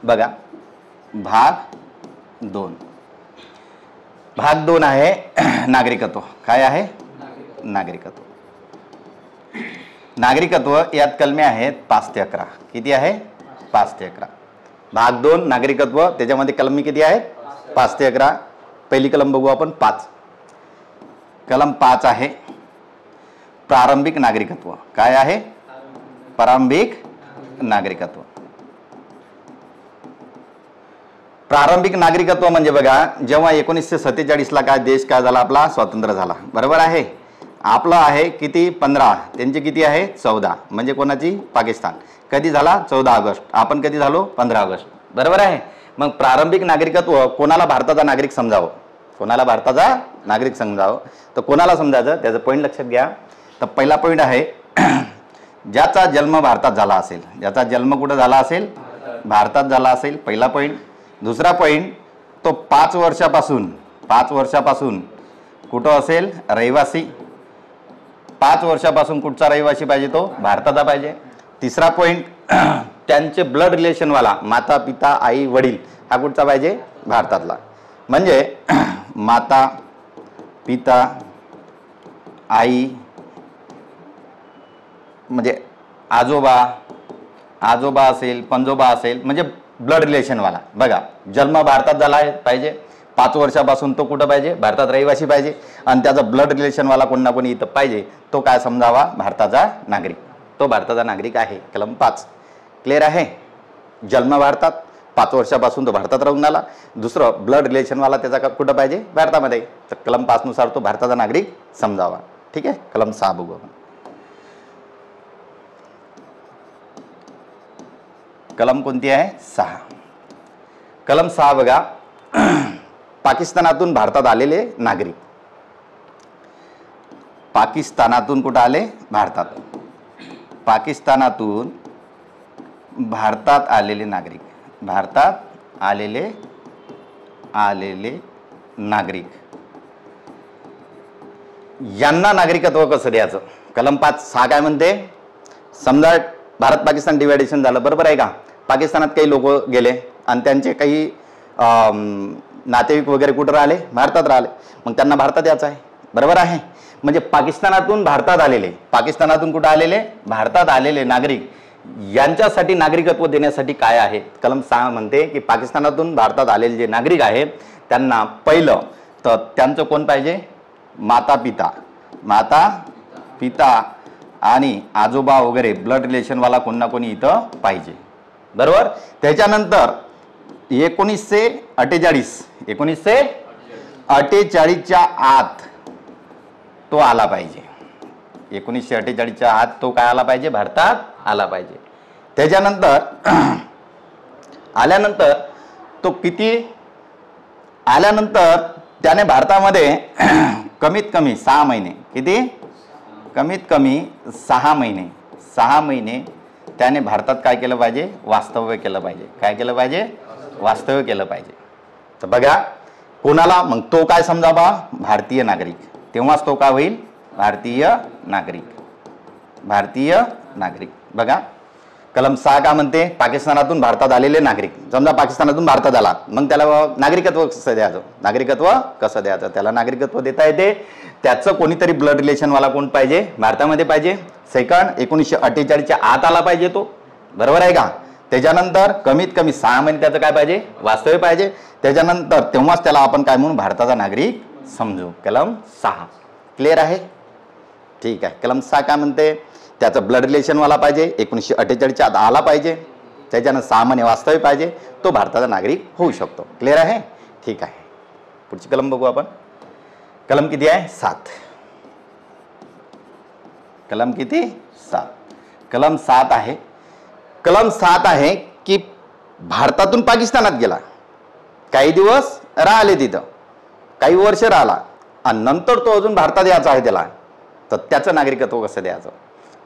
बघा भाग 2. भाग 2 आहे नागरिकत्व. काय आहे? नागरिकत्व. नागरिकत्व यात कलमे आहेत 5 ते 11. किती आहे? 5 ते 11. भाग 2 नागरिकत्व, त्याच्यामध्ये कलमी किती आहेत? 5 ते 11. पहिली कलम बघू आपण 5. कलम 5 आहे प्रारंभिक नागरिकत्व. काय आहे? प्रारंभिक नागरिकत्व. प्रारंभिक नागरिकत्व म्हणजे बघा, जेव्हा 1947 ला काय देश काय झाला आपला? स्वतंत्र झाला. बरोबर आहे. आपलं आहे किती? 15. त्यांची किती आहे? 14. म्हणजे कोणाची? पाकिस्तान. कधी झाला? 14 ऑगस्ट. आपण कधी झालो? 15 ऑगस्ट. बरोबर आहे. मग प्रारंभिक नागरिकत्व कोणाला भारताचा नागरिक समजावं? कोणाला भारताचा नागरिक समजावं तर कोणाला समजायचं? त्याचं पॉईंट लक्षात घ्या. तर पहिला पॉईंट आहे ज्याचा जन्म भारतात झाला असेल. ज्याचा जन्म कुठं झाला असेल? भारतात झाला असेल. पहिला पॉईंट. दुसरा पॉईंट, तो 5 वर्षापासून कुठं असेल? रहिवासी. 5 वर्षापासून कुठचा रहिवासी पाहिजे? तो भारताचा पाहिजे. तिसरा पॉईंट, त्यांचे ब्लड रिलेशनवाला माता पिता आई वडील हा कुठचा पाहिजे? भारतातला. म्हणजे माता पिता आई म्हणजे आजोबा असेल, पंजोबा असेल, म्हणजे ब्लड रिलेशनवाला. बघा, जन्म भारतात झाला आहे पाहिजे. 5 वर्षापासून तो कुठं पाहिजे? भारतात रहिवासी पाहिजे. आणि त्याचा ब्लड रिलेशनवाला कोण ना कोणी इथं पाहिजे. तो काय समजावा? भारताचा नागरिक. तो भारताचा नागरिक आहे. कलम 5 क्लिअर आहे. जन्म भारतात, 5 वर्षापासून तो भारतात राहून आला. दुसरं ब्लड रिलेशनवाला त्याचा कुठं पाहिजे? भारतामध्ये. तर कलम 5 नुसार तो भारताचा नागरिक समजावा. ठीक आहे. कलम 6 बघू आपण. कलम कोणती आहे? 6. कलम 6 बघा, पाकिस्तानातून भारतात आलेले नागरिक. पाकिस्तानातून कुठं आले? भारतात. पाकिस्तानातून भारतात आलेले नागरिक. भारतात आलेले नागरिक यांना नागरिकत्व कसं द्यायचं? कलम 6 काय म्हणते? समजा भारत पाकिस्तान डिवायडेशन झालं. बरोबर आहे का? पाकिस्तानात काही लोक गेले आणि त्यांचे काही नातेवाईक वगैरे कुठं राहिले? भारतात राहिले. मग त्यांना भारतात यायचं आहे. बरोबर आहे. म्हणजे पाकिस्तानातून भारतात आलेले, पाकिस्तानातून कुठं आलेले? भारतात आलेले नागरिक यांच्यासाठी नागरिकत्व देण्यासाठी काय आहे? कलम 6 म्हणते की पाकिस्तानातून भारतात आलेले जे नागरिक आहेत त्यांना पहिलं तर त्यांचं कोण पाहिजे? माता पिता आणि आजोबा वगैरे ब्लड रिलेशनवाला कोण ना कोणी इथं पाहिजे. बरोबर. त्याच्यानंतर 1948च्या आत तो आला पाहिजे. 1948च्या आत तो काय आला पाहिजे? भारतात आला पाहिजे. त्याच्यानंतर आल्यानंतर तो किती? आल्यानंतर त्याने भारतामध्ये कमीत कमी 6 महिने. किती? कमीत कमी 6 महिने त्याने भारतात काय केलं पाहिजे? वास्तव्य केलं पाहिजे. काय केलं पाहिजे? वास्तव्य केलं पाहिजे. तर बघा कोणाला मग तो काय समजावा? भारतीय नागरिक. तेव्हाच तो काय होईल? भारतीय नागरिक. बघा कलम 6 का म्हणते? पाकिस्तानातून भारतात आलेले नागरिक. समजा पाकिस्तानातून भारतात आला, मग त्याला नागरिकत्व कसं द्यायचं? त्याला नागरिकत्व देता येते. त्याचं कोणीतरी ब्लड रिलेशनवाला कोण पाहिजे? भारतामध्ये पाहिजे. सेकंड, 1948च्या आत आला पाहिजे तो. बरोबर आहे का? त्याच्यानंतर कमीत कमी 6 महिने त्याचं काय पाहिजे? वास्तव्य पाहिजे. त्याच्यानंतर तेव्हाच त्याला आपण काय म्हणून? भारताचा नागरिक समजू. कलम 6 क्लिअर आहे. ठीक आहे. कलम 6 काय म्हणते? त्याचं ब्लड रिलेशनवाला पाहिजे. 1948च्या आत आला पाहिजे. त्याच्यानं 6 महिने वास्तव्य पाहिजे. तो भारताचा नागरिक होऊ शकतो. क्लिअर आहे. ठीक आहे. पुढची कलम बघू आपण. कलम किती आहे? 7. कलम किती? 7. कलम 7 आहे. कलम 7 आहे की भारतातून पाकिस्तानात गेला, काही दिवस राहिले तिथं, काही वर्ष राहिला आणि नंतर तो अजून भारतात यायचा आहे त्याला, तर त्याचं नागरिकत्व कसं द्यायचं?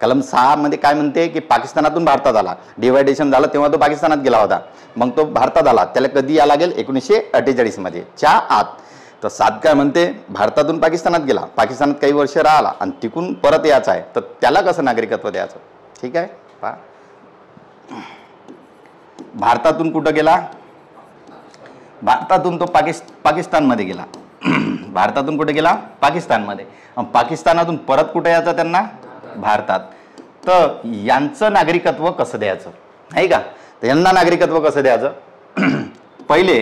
कलम 6 मध्ये काय म्हणते की पाकिस्तानातून भारतात आला, डिवायडेशन झालं तेव्हा तो पाकिस्तानात गेला होता, मग तो भारतात आला, त्याला कधी यायला लागेल? 1948 मध्ये च्या आत. तर 7 काय म्हणते? भारतातून पाकिस्तानात गेला, पाकिस्तानात काही वर्ष राहिला आणि तिकून परत यायचं आहे, तर त्याला कसं नागरिकत्व द्यायचं? ठीक आहे. पहा भारतातून कुठं गेला, भारतातून तो पाकिस्तानमध्ये गेला. भारतातून कुठे गेला, पाकिस्तानमध्ये. पाकिस्तानातून परत कुठे यायचं त्यांना, भारतात. तर यांचं नागरिकत्व कसं द्यायचं नाही का, तर यांना नागरिकत्व कसं द्यायचं, पहिले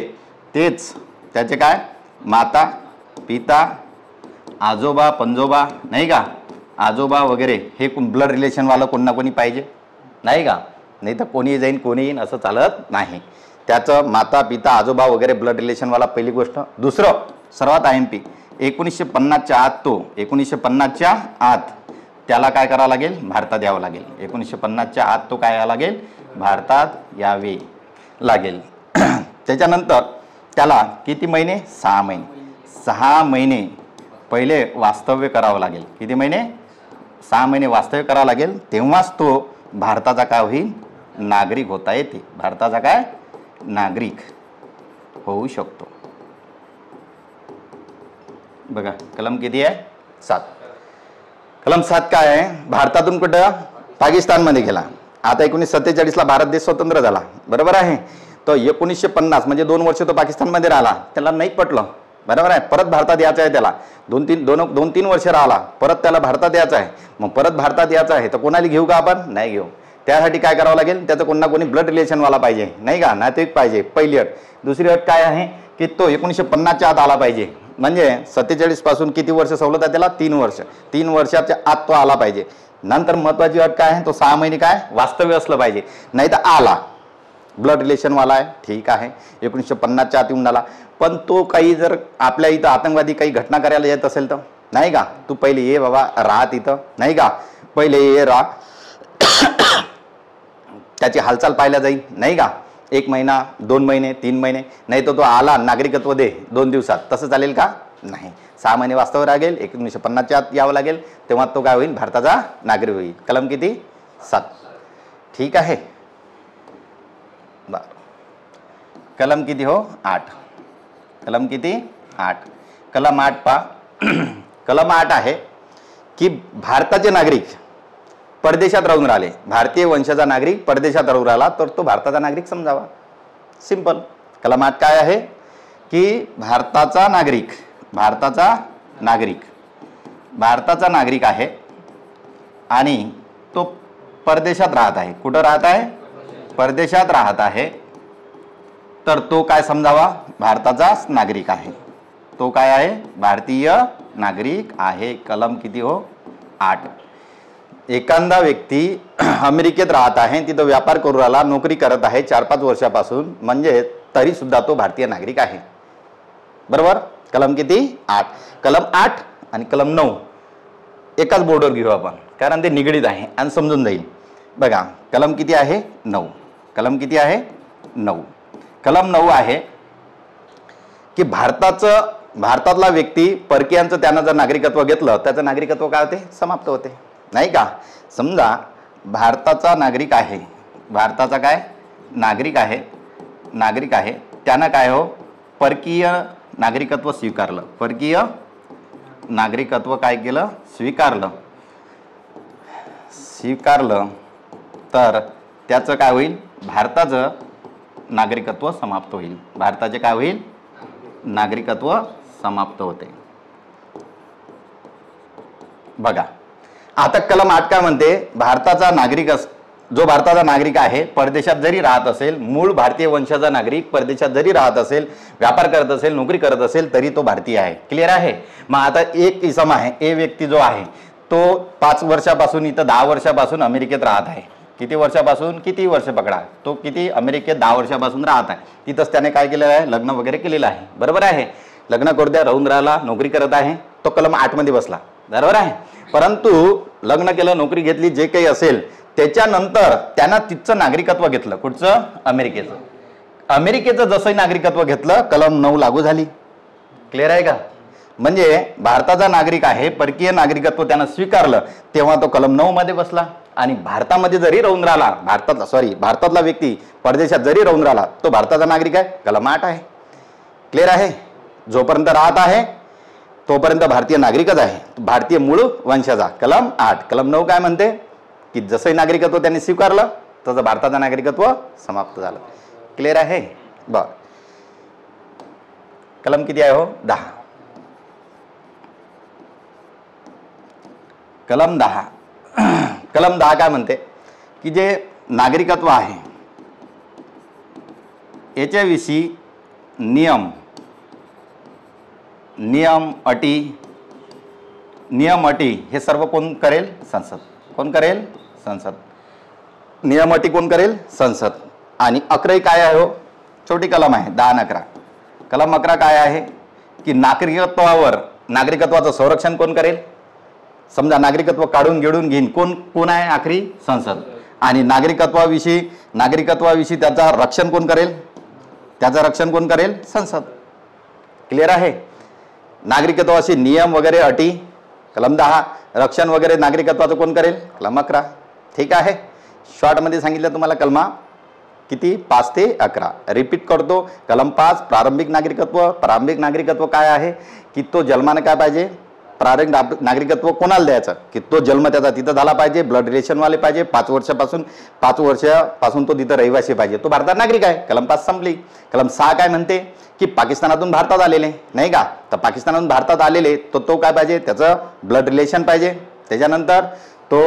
तेच त्याचे काय माता पिता आजोबा पंजोबा नाही का, आजोबा वगैरे हे ब्लड रिलेशनवालं कोण ना कोणी पाहिजे नाही का, नाही तर कोणी जाईन कोणी येईन असं चालत नाही. त्याचं माता पिता आजोबा वगैरे ब्लड रिलेशनवाला पहिली गोष्ट. दुसरं सर्वात IMP 1950च्या आत, तो 1950च्या आत त्याला काय करावं लागेल, भारतात यावं लागेल. 1950च्या आत तो काय यावं लागेल, भारतात यावे लागेल. त्याच्यानंतर त्याला किती महिने, 6 महिने, 6 महिने पहिले वास्तव्य करावं लागेल. किती महिने, 6 महिने वास्तव्य करावं लागेल. तेव्हाच तो भारताचा काय होईल, नागरिक होता येते. भारताचा काय नागरिक होऊ शकतो. बघा कलम किती आहे, 7. कलम 7 काय आहे, भारतातून कुठं पाकिस्तानमध्ये गेला. आता 1947ला भारत देश स्वतंत्र झाला, बरोबर आहे. तर 1950 म्हणजे 2 वर्ष तो पाकिस्तानमध्ये राहिला, त्याला नाही पटलं, बरोबर आहे. परत भारतात यायचं आहे त्याला, 2-3 वर्ष राहिला, परत त्याला भारतात यायचं आहे. मग परत भारतात यायचं आहे तर कोणाला घेऊ का आपण, नाही घेऊ. त्यासाठी काय करावं लागेल, त्याचं कोण ना कोणी ब्लड रिलेशनवाला पाहिजे नाही का, नातेवाईक पाहिजे, पहिली अट. दुसरी अट काय आहे की तो 1950च्या आत आला पाहिजे. म्हणजे 47 पासून किती वर्ष सवलत आहे त्याला, 3 वर्ष. 3 वर्षाच्या आत तो आला पाहिजे. नंतर महत्वाची अट काय आहे, तो 6 महिने काय वास्तव्य असलं पाहिजे. नाही तर आला ब्लड रिलेशनवाला आहे ठीक आहे, 1950च्या आत येऊन आला, पण तो काही जर आपल्या इथं आतंकवादी काही घटना करायला येत असेल तर नाही का, तू पहिले ये बाबा राहत इथं नाही का, पहिले ये राह, त्याची हालचाल पाहायला जाईल नाही का, 1 महिना 2 महिने 3 महिने. नाही तर तो आला नागरिकत्व दे 2 दिवसात, तसं चालेल का, नाही. 6 महिने वास्तव्य लागेल, 1950च्या आत यावं लागेल, तेव्हा तो काय होईल, भारताचा नागरिक होईल. कलम किती, 7. ठीक आहे. बरं, कलम किती हो, 8. कलम किती, 8. कलम 8 पा कलम 8 आहे की भारताचे नागरिक परदेशात राहून राहिले, भारतीय वंशाचा नागरिक परदेशात राहून राहिला तर तो भारताचा नागरिक समजावा. सिंपल. कलम 8 काय आहे की भारताचा नागरिक आहे आणि तो परदेशात राहत आहे. कुठं राहत आहे, परदेशात राहत आहे, तर तो काय समजावा, भारताचाच नागरिक आहे. तो काय आहे, भारतीय नागरिक आहे. कलम किती हो, 8. एखादा व्यक्ती अमेरिकेत राहत आहे, तिथं व्यापार करू राहिला, नोकरी करत आहे 4-5 वर्षापासून, म्हणजे तरी सुद्धा तो भारतीय नागरिक आहे. बरोबर. कलम किती, 8. कलम 8 आणि कलम 9 एकाच बोर्डवर घेऊ आपण, कारण ते निगडीत आहे आणि समजून जाईल. बघा कलम किती आहे, 9. कलम किती आहे, 9. कलम 9 आहे की भारतातला व्यक्ती परकीयांचं त्यानं जर नागरिकत्व घेतलं, त्याचं नागरिकत्व काय होते, समाप्त होते नाही का. समजा भारताचा नागरिक आहे, भारताचा काय नागरिक आहे, त्यानं काय हो, परकीय नागरिकत्व स्वीकारलं, परकीय नागरिकत्व काय केलं, स्वीकारलं, तर त्याचं काय होईल, भारताचं नागरिकत्व समाप्त होईल. भारताचे काय होईल, नागरिकत्व समाप्त होते. बघा आता कलम 8 काय म्हणते, भारताचा नागरिक जो भारताचा नागरिक आहे, परदेशात जरी राहत असेल, मूळ भारतीय वंशाचा नागरिक परदेशात जरी राहत असेल, व्यापार करत असेल, नोकरी करत असेल, तरी तो भारतीय आहे. क्लिअर आहे. मग आता एक इसम आहे, ए व्यक्ती जो आहे तो 5 वर्षापासून इथं 10 वर्षापासून अमेरिकेत राहत आहे. किती वर्षापासून, किती वर्ष पकडा, तो किती अमेरिकेत 10 वर्षापासून राहत आहे. तिथंच त्याने काय केलेलं आहे, लग्न वगैरे केलेलं आहे. बरोबर आहे. लग्न करू द्या, राहून राहिला, नोकरी करत आहे, तो कलम 8 मध्ये बसला. बरोबर आहे. परंतु लग्न केलं, नोकरी घेतली, जे काही असेल, त्याच्यानंतर त्यानं तिथचं नागरिकत्व घेतलं. कुठचं, अमेरिकेचं जसं नागरिकत्व घेतलं, कलम 9 लागू झाली. क्लिअर आहे का. म्हणजे भारताचा नागरिक आहे, परकीय नागरिकत्व त्यानं स्वीकारलं, तेव्हा तो कलम 9 मध्ये बसला. आणि भारतामध्ये जरी राहून राहिला, भारतातला व्यक्ती परदेशात जरी राहून राहिला, तो भारताचा नागरिक आहे. कलम 8 आहे. क्लिअर आहे. जोपर्यंत राहत आहे तोपर्यंत भारतीय नागरिकच आहे, भारतीय मूळ वंशाचा. कलम 8. कलम 9 काय म्हणते की जसं नागरिकत्व त्यांनी स्वीकारलं, तसं भारताचं नागरिकत्व समाप्त झालं. क्लिअर आहे? बर, कलम किती आहे हो? 10. कलम 10 कलम 10 काय म्हणते की जे नागरिकत्व आहे याच्याविषयी नियम अटी हे सर्व कोण करेल? संसद. कोण करेल? संसद. नियम अटी कोण करेल? संसद. आणि 11 काय आहे हो? छोटी कलम आहे 10 आणि 11. कलम 11 काय आहे की नागरिकत्वाचं संरक्षण कोण करेल? समजा नागरिकत्व काढून घेईन कोण आहे? आखरी संसद. आणि नागरिकत्वाविषयी त्याचा रक्षण कोण करेल? संसद. क्लिअर आहे? नागरिकत्वाशी नियम वगैरे अटी कलम 10, रक्षण वगैरे नागरिकत्वाचं कोण करेल? कलम 11. ठीक आहे? शॉर्टमध्ये सांगितलं तुम्हाला कलमा किती? 5 ते 11. रिपीट करतो. कलम 5 प्रारंभिक नागरिकत्व काय आहे की तो जन्माने काय पाहिजे? प्रारंभिक नागरिकत्व कोणाला द्यायचं की तो जन्म त्याचा तिथं झाला पाहिजे, ब्लड रिलेशनवाले पाहिजे, 5 वर्षापासून तो तिथं रहिवासी पाहिजे, तो भारतात नागरिक आहे. कलम 5 संपली. कलम 6 काय म्हणते की पाकिस्तानातून भारतात आलेले नाही का, तर पाकिस्तानातून भारतात आलेले तो काय पाहिजे? त्याचं ब्लड रिलेशन पाहिजे. त्याच्यानंतर तो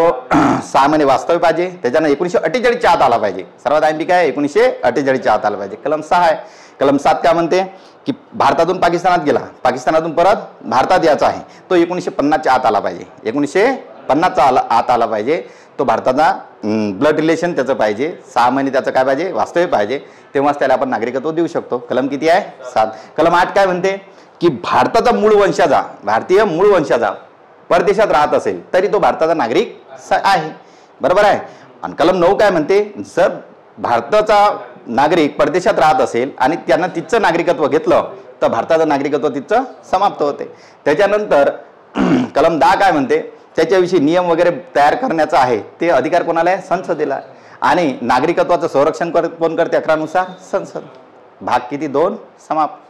6 महिने वास्तव्य पाहिजे. त्याच्यानं 1948च्या आत आला पाहिजे. सर्वात आधी काय? 1948च्या आत आला पाहिजे. कलम 6 आहे. कलम 7 काय म्हणते की भारतातून पाकिस्तानात गेला, पाकिस्तानातून परत भारतात यायचा आहे, तो 1950च्या आत आला पाहिजे. 1950च्या आत आला पाहिजे. तो भारताचा ब्लड रिलेशन त्याचं पाहिजे, 6 महिने त्याचं काय पाहिजे? वास्तव्य पाहिजे. तेव्हाच त्याला आपण नागरिकत्व देऊ शकतो. कलम किती आहे? 7. कलम 8 काय म्हणते की भारतीय मूळ वंशाचा परदेशात राहत असेल तरी तो भारताचा नागरिक आहे. बरोबर आहे? आणि कलम 9 काय म्हणते? जर भारताचा नागरिक परदेशात राहत असेल आणि त्यांना तिथचं नागरिकत्व घेतलं तर भारताचं नागरिकत्व तिथचं समाप्त होते. त्याच्यानंतर कलम 10 काय म्हणते? त्याच्याविषयी नियम वगैरे तयार करण्याचा आहे ते अधिकार कोणाला आहे? संसदेला. आणि नागरिकत्वाचं संरक्षण कोण करते? 11 नुसार संसद. भाग किती? 2 समाप्त.